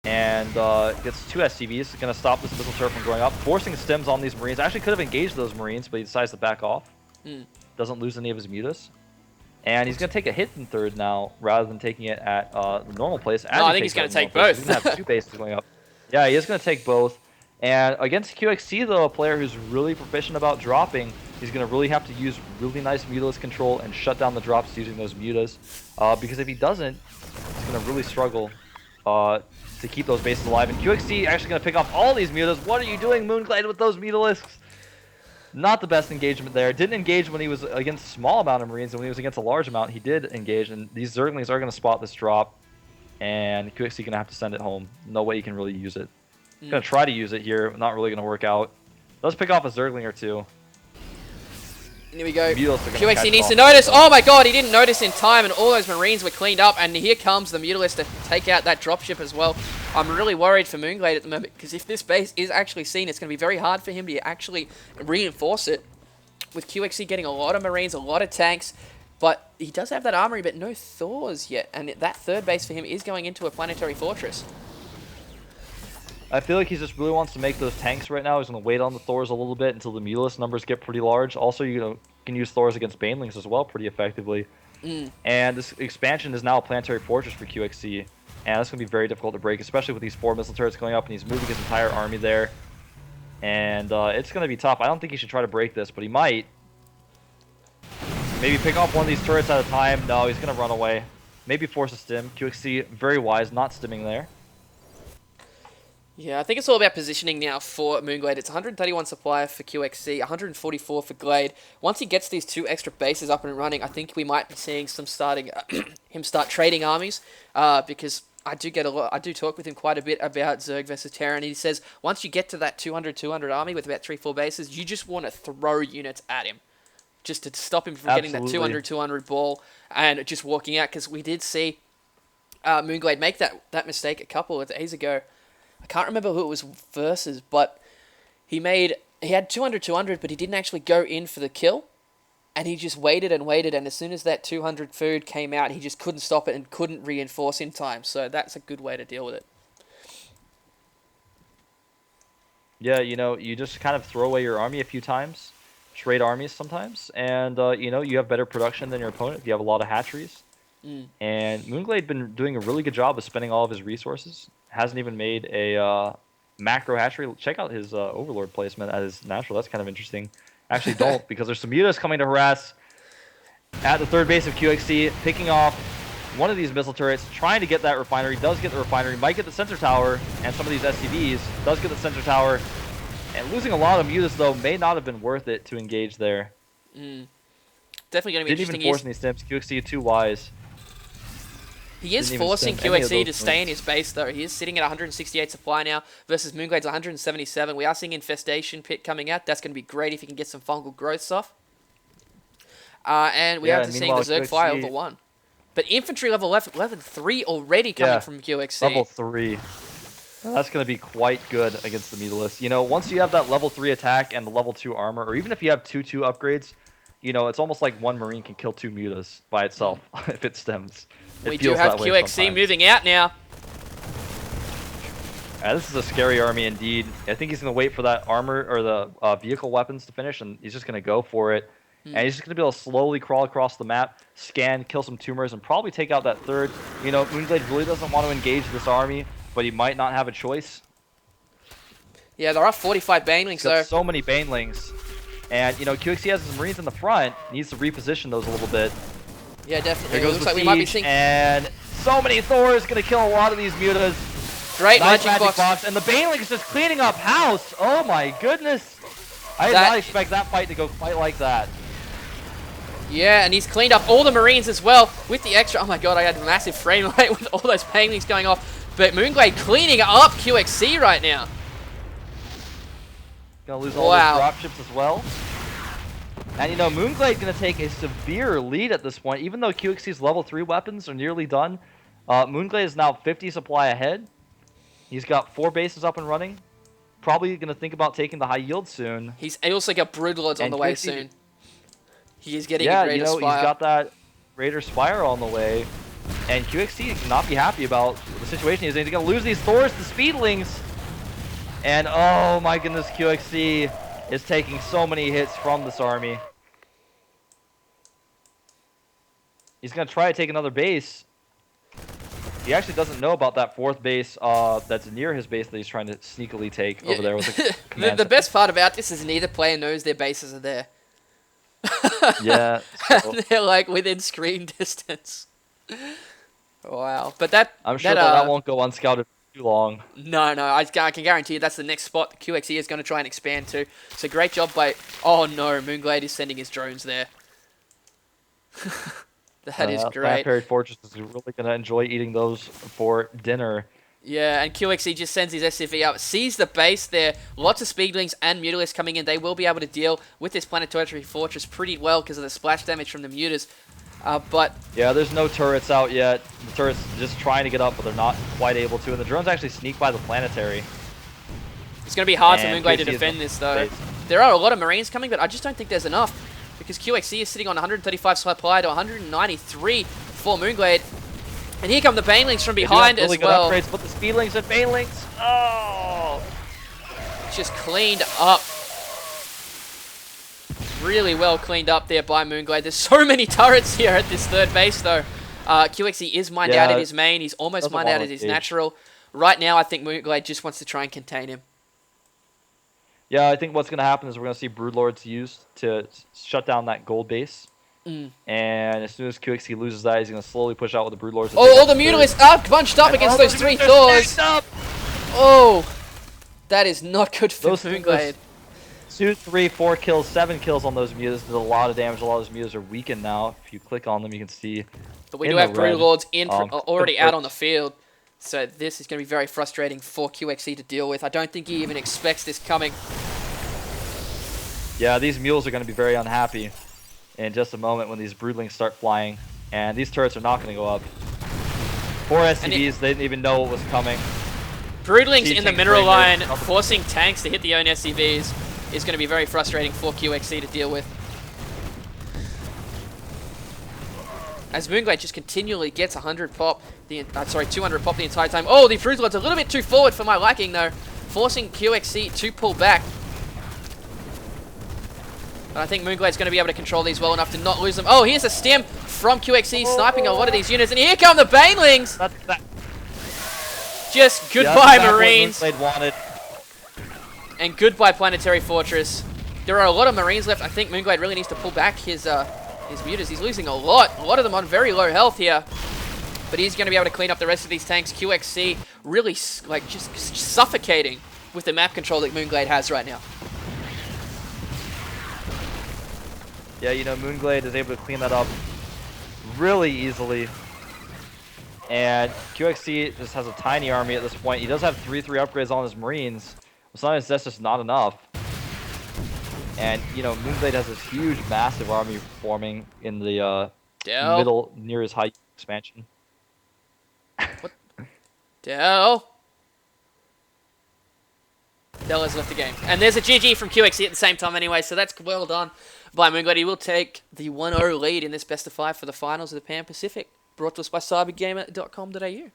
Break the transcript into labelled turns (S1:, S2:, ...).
S1: and gets 2 SCVs. It's going to stop this missile turret from going up, forcing stems on these Marines. Actually could have engaged those Marines, but he decides to back off. Doesn't lose any of his mutas. And he's going to take a hit in third now, rather than taking it at the normal place.
S2: No, I think he's going to take both.
S1: He's going to have 2 bases going up. Yeah, he is going to take both. And against QXC, though, a player who's really proficient about dropping, he's going to really have to use really nice mutalist control and shut down the drops using those mutas. Because if he doesn't, he's going to really struggle to keep those bases alive. And QXC actually going to pick off all these mutas. What are you doing, Moonglade, with those mutalisks? Not the best engagement there. Didn't engage when he was against a small amount of Marines, and when he was against a large amount, he did engage. And these Zerglings are going to spot this drop, and QXC going to have to send it home. No way he can really use it. Going to try to use it here. Not really going to work out. Let's pick off a Zergling or 2.
S2: Here we go.
S1: QXC
S2: needs to notice. Oh my god, he didn't notice in time, and all those Marines were cleaned up. And here comes the Mutalist to take out that dropship as well. I'm really worried for Moonglade at the moment, because if this base is actually seen, it's going to be very hard for him to actually reinforce it. With QXC getting a lot of Marines, a lot of tanks, but he does have that armory, but no Thors yet. And that third base for him is going into a planetary fortress.
S1: I feel like he just really wants to make those tanks right now. He's going to wait on the Thors a little bit until the Mutalist numbers get pretty large. Also, you can use Thors against Banelings as well pretty effectively. And this expansion is now a planetary fortress for QXC. And that's going to be very difficult to break, especially with these 4 missile turrets going up, and he's moving his entire army there. And it's going to be tough. I don't think he should try to break this, but he might. Maybe pick off one of these turrets at a time. No, he's going to run away. Maybe force a stim. QXC, very wise, not stimming there.
S2: Yeah, I think it's all about positioning now for Moonglade. It's 131 supply for QXC, 144 for Glade. Once he gets these 2 extra bases up and running, I think we might be seeing some him start trading armies, because I do talk with him quite a bit about Zerg versus Terran. He says once you get to that 200 army with about 3-4 bases, you just want to throw units at him, just to stop him from getting that 200 ball and just walking out. Because we did see Moonglade make that mistake a couple of days ago. I can't remember who it was versus, but he had 200, but he didn't actually go in for the kill, and he just waited and waited, and as soon as that 200 food came out, he just couldn't stop it and couldn't reinforce in time. So that's a good way to deal with it.
S1: Yeah, you just kind of throw away your army a few times, trade armies sometimes, and you have better production than your opponent if you have a lot of hatcheries. And Moonglade been doing a really good job of spending all of his resources. Hasn't even made a macro hatchery. Check out his Overlord placement as his natural. That's kind of interesting. Actually, don't, because there's some mutas coming to harass at the third base of QXC, picking off one of these missile turrets, trying to get that refinery. Does get the refinery, might get the sensor tower, and some of these SCVs. Does get the sensor tower, and losing a lot of mutas, though, may not have been worth it to engage there.
S2: Definitely going to be interesting.
S1: Didn't even force any stems. QXC too wise.
S2: He is forcing QXC to stay in his base, though. He is sitting at 168 supply now versus Moonglade's 177. We are seeing Infestation Pit coming out. That's going to be great if he can get some fungal growth stuff. And we are seeing the Zerg Fire level 1. But infantry level 3 already coming from QXC.
S1: Level 3. That's going to be quite good against the Mutalist. Once you have that level 3 attack and the level 2 armor, or even if you have 2/2 upgrades, it's almost like one Marine can kill 2 mutas by itself if it stems.
S2: We do have QXC moving out now.
S1: This is a scary army indeed. I think he's going to wait for that armor or the vehicle weapons to finish, and he's just going to go for it. And he's just going to be able to slowly crawl across the map, scan, kill some tumors, and probably take out that third. Moonglade really doesn't want to engage this army, but he might not have a choice.
S2: Yeah, there are 45 Banelings, though.
S1: So many Banelings. And, QXC has his Marines in the front. Needs to reposition those a little bit.
S2: Yeah, definitely.
S1: There goes the siege, we might be seeing... and so many Thors going to kill a lot of these mutas.
S2: Great
S1: nice
S2: magic box.
S1: And the Baneling is just cleaning up house. Oh my goodness. I did not expect that fight to go quite like that.
S2: Yeah, and he's cleaned up all the Marines as well with the extra... Oh my god, I had a massive frame rate with all those Banelings going off. But Moonglade cleaning up QXC right now.
S1: Gonna lose all those dropships as well. And Moonglade gonna take a severe lead at this point, even though QXC's level 3 weapons are nearly done. Moonglade is now 50 supply ahead. He's got 4 bases up and running. Probably gonna think about taking the high yield soon.
S2: He also got Broodlords on the way soon. He is getting a Greater Spire.
S1: He's got that Greater Spire on the way. And QXC cannot be happy about the situation he's in. He's going to lose these Thors to Speedlings. And oh my goodness, QXC is taking so many hits from this army. He's going to try to take another base. He actually doesn't know about that fourth base that's near his base that he's trying to sneakily take over there with the command
S2: the best part about this is neither player knows their bases are there.
S1: Yeah. So.
S2: They're like within screen distance. Wow. But that...
S1: I'm sure that won't go unscouted for too long.
S2: No, I can guarantee you that's the next spot the QXE is going to try and expand to. So great job by... Oh no, Moonglade is sending his drones there. That is great.
S1: Planetary Fortress is really going to enjoy eating those for dinner.
S2: Yeah, and QXE just sends his SCV up, sees the base there, lots of Speedlings and Mutalisks coming in. They will be able to deal with this Planetary Fortress pretty well because of the splash damage from the Mutas. But
S1: yeah, there's no turrets out yet. The turrets just trying to get up, but they're not quite able to. And the drones actually sneak by the Planetary.
S2: It's going to be hard for Moonglade to defend this, though. There are a lot of Marines coming, but I just don't think there's enough. Because QXC is sitting on 135 supply to 193 for Moonglade. And here come the Banelings from behind as well.
S1: Upgrades, but the Speedlings and Banelings, oh!
S2: Just cleaned up. Really well cleaned up there by Moonglade. There's so many turrets here at this third base, though. QXC is mined out at his main. He's almost mined out at his natural. Right now, I think Moonglade just wants to try and contain him.
S1: Yeah, I think what's going to happen is we're going to see Broodlords used to shut down that gold base. And as soon as QXC loses that, he's going to slowly push out with the Broodlords.
S2: Oh, all the Mutalisks up, bunched up against those three Thors. Oh, that is not good for Moonglade.
S1: 2, 3, 4 kills, 7 kills on those Mutas. There's a lot of damage. A lot of those Mutas are weakened now. If you click on them, you can see.
S2: But we do have Broodlords already out on the field. So this is going to be very frustrating for QXC to deal with. I don't think he even expects this coming.
S1: Yeah, these mules are going to be very unhappy in just a moment when these Broodlings start flying. And these turrets are not going to go up. 4 SCVs, they didn't even know what was coming.
S2: Broodlings in the mineral line, forcing tanks to hit the own SCVs is going to be very frustrating for QXC to deal with. As Moonglade just continually gets 100 pop, 200 pop the entire time. Oh, the Broodlord's a little bit too forward for my liking, though, forcing QXC to pull back. But I think Moonglade's going to be able to control these well enough to not lose them. Oh, here's a stim from QXC, sniping a lot of these units, and here come the Banelings! Just goodbye, Marines.
S1: What Moonglade wanted.
S2: And goodbye, Planetary Fortress. There are a lot of Marines left. I think Moonglade really needs to pull back his Mutas. He's losing a lot of them on very low health here. But he's going to be able to clean up the rest of these tanks. QXC really just suffocating with the map control that Moonglade has right now.
S1: Yeah, you know, Moonglade is able to clean that up really easily. And QXC just has a tiny army at this point. He does have 3/3 upgrades on his Marines. Sometimes that's just not enough. And, you know, Moonglade has this huge, massive army forming in the middle, near his high expansion.
S2: What? Dell has left the game. And there's a GG from QXC at the same time anyway, so that's well done by Moonglade. He will take the 1-0 lead in this best of 5 for the finals of the Pan Pacific. Brought to us by cybergamer.com.au.